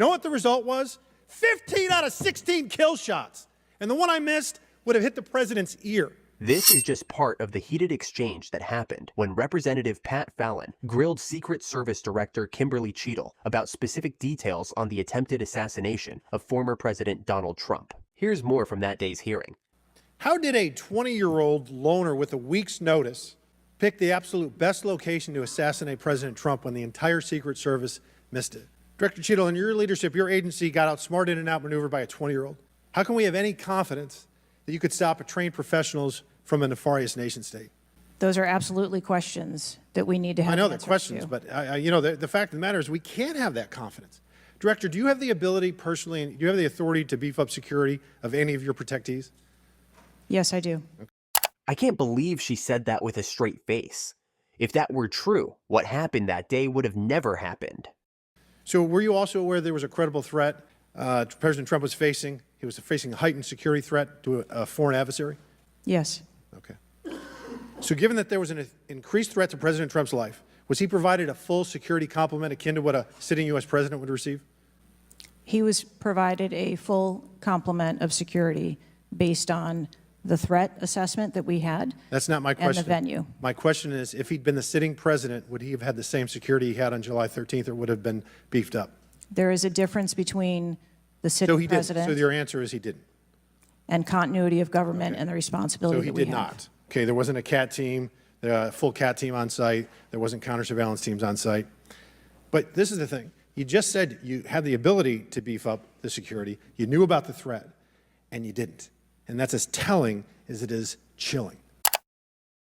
You know what the result was? 15 out of 16 kill shots. And the one I missed would have hit the president's ear. This is just part of the heated exchange that happened when Representative Pat Fallon grilled Secret Service Director Kimberly Cheatle about specific details on the attempted assassination of former President Donald Trump. Here's more from that day's hearing. How did a 20-year-old loner with a week's notice pick the absolute best location to assassinate President Trump when the entire Secret Service missed it? Director Cheatle, in your leadership, your agency got outsmarted and outmaneuvered by a 20-year-old. How can we have any confidence that you could stop trained professionals from a nefarious nation state? Those are absolutely questions that we need to have. I know they're questions, but you know, the fact of the matter is we can't have that confidence. Director, do you have the ability personally, and do you have the authority to beef up security of any of your protectees? Yes, I do. Okay. I can't believe she said that with a straight face. If that were true, what happened that day would have never happened. So were you also aware there was a credible threat President Trump was facing? He was facing a heightened security threat to a foreign adversary? Yes. Okay. So given that there was an increased threat to President Trump's life, was he provided a full security complement akin to what a sitting U.S. president would receive? He was provided a full complement of security based on the threat assessment that we had. That's not my question. And the venue. My question is, if he'd been the sitting president, would he have had the same security he had on July 13th, or would have been beefed up? There is a difference between the sitting president. So your answer is he didn't. And continuity of government and the responsibility that we have. So he did not. Okay, there wasn't a CAT team, a full CAT team on site. There wasn't counter-surveillance teams on site. But this is the thing. You just said you had the ability to beef up the security. You knew about the threat, and you didn't. And that's as telling as it is chilling.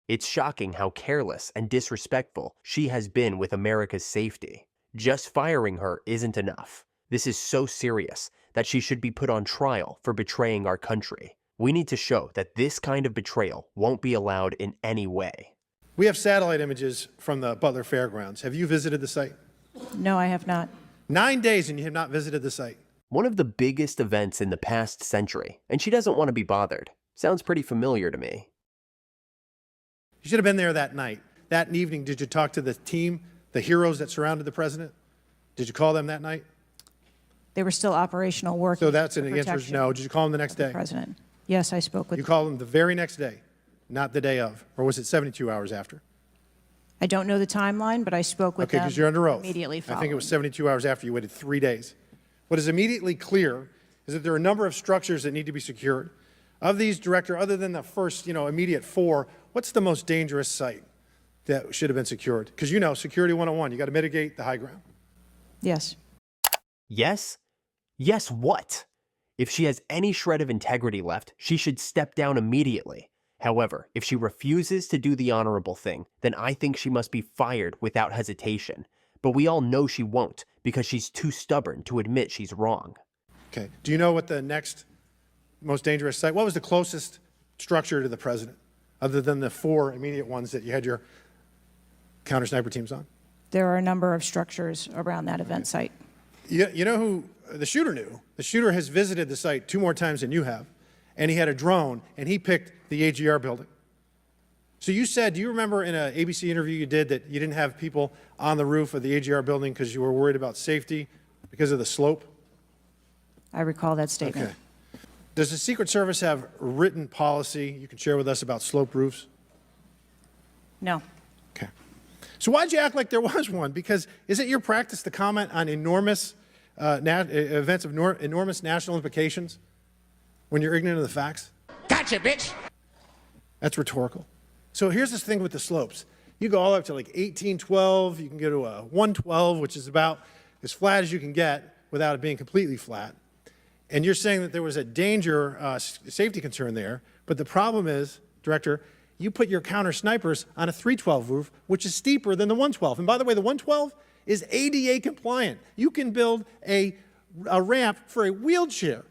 It's shocking how careless and disrespectful she has been with America's safety. Just firing her isn't enough. This is so serious that she should be put on trial for betraying our country. We need to show that this kind of betrayal won't be allowed in any way. We have satellite images from the Butler Fairgrounds. Have you visited the site? No, I have not. 9 days and you have not visited the site. One of the biggest events in the past century, and she doesn't want to be bothered. Sounds pretty familiar to me. You should have been there that night. That evening, did you talk to the team, the heroes that surrounded the president? Did you call them that night? They were still operational work. So that's an answer is no. Did you call them the next day? President. Yes, I spoke with You called them the very next day, not the day of, or was it 72 hours after? I don't know the timeline, but I spoke with them. Okay, because you're under oath. Immediately following. I think it was 72 hours after. You waited 3 days. What is immediately clear is that there are a number of structures that need to be secured. Of these, Director, other than the first, immediate 4, what's the most dangerous site that should have been secured? Because Security 101, you got to mitigate the high ground. Yes. Yes? Yes what? If she has any shred of integrity left, she should step down immediately. However, if she refuses to do the honorable thing, then I think she must be fired without hesitation. But we all know she won't, because she's too stubborn to admit she's wrong. Okay. Do you know what the next most dangerous site, what was the closest structure to the president, other than the 4 immediate ones that you had your counter-sniper teams on? There are a number of structures around that event site. You know who the shooter knew? The shooter has visited the site 2 more times than you have, and he had a drone, and he picked the AGR building. So you said, do you remember in an ABC interview you did that you didn't have people on the roof of the AGR building because you were worried about safety because of the slope? I recall that statement. Okay. Does the Secret Service have written policy you can share with us about slope roofs? No. Okay. So why'd you act like there was one? Because is it your practice to comment on enormous events of enormous national implications when you're ignorant of the facts? Gotcha, bitch! That's rhetorical. So here's this thing with the slopes. You go all up to like 1812, you can go to a 112, which is about as flat as you can get without it being completely flat. And you're saying that there was a danger, safety concern there, but the problem is, Director, you put your counter snipers on a 312 roof, which is steeper than the 112. And by the way, the 112 is ADA compliant. You can build a ramp for a wheelchair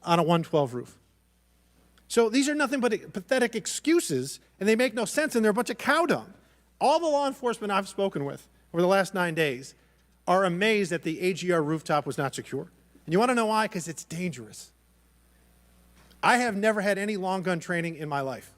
on a 112 roof. So these are nothing but pathetic excuses, and they make no sense, and they're a bunch of cow dung. All the law enforcement I've spoken with over the last 9 days are amazed that the AGR rooftop was not secure. And you want to know why? Because it's dangerous. I have never had any long gun training in my life.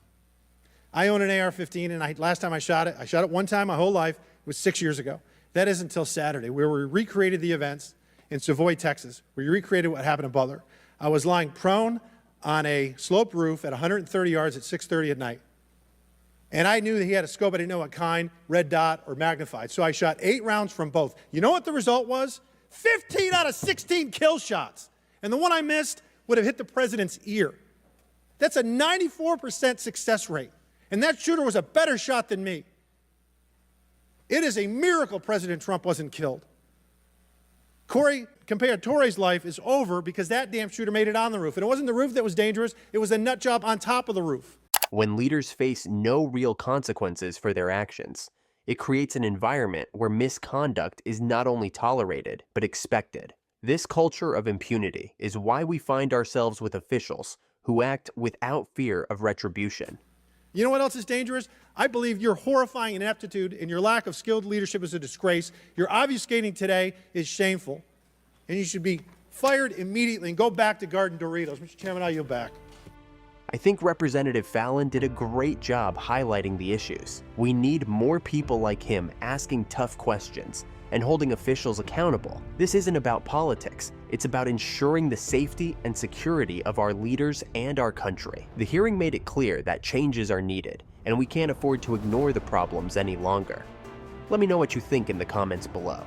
I own an AR-15, and last time I shot it one time my whole life. It was 6 years ago. That is until Saturday, where we recreated the events, in Savoy, Texas, where you recreated what happened in Butler. I was lying prone on a sloped roof at 130 yards at 6:30 at night. And I knew that he had a scope. I didn't know what kind, red dot or magnified. So I shot 8 rounds from both. You know what the result was? 15 out of 16 kill shots. And the one I missed would have hit the president's ear. That's a 94% success rate. And that shooter was a better shot than me. It is a miracle President Trump wasn't killed. Corey Comparatore's life is over because that damn shooter made it on the roof. And it wasn't the roof that was dangerous. It was a nut job on top of the roof. When leaders face no real consequences for their actions, it creates an environment where misconduct is not only tolerated, but expected. This culture of impunity is why we find ourselves with officials who act without fear of retribution. You know what else is dangerous? I believe your horrifying ineptitude and your lack of skilled leadership is a disgrace. Your obfuscating today is shameful. And you should be fired immediately and go back to Garden Doritos. Mr. Chairman, I yield back. I think Representative Fallon did a great job highlighting the issues. We need more people like him asking tough questions and holding officials accountable. This isn't about politics. It's about ensuring the safety and security of our leaders and our country. The hearing made it clear that changes are needed, and we can't afford to ignore the problems any longer. Let me know what you think in the comments below.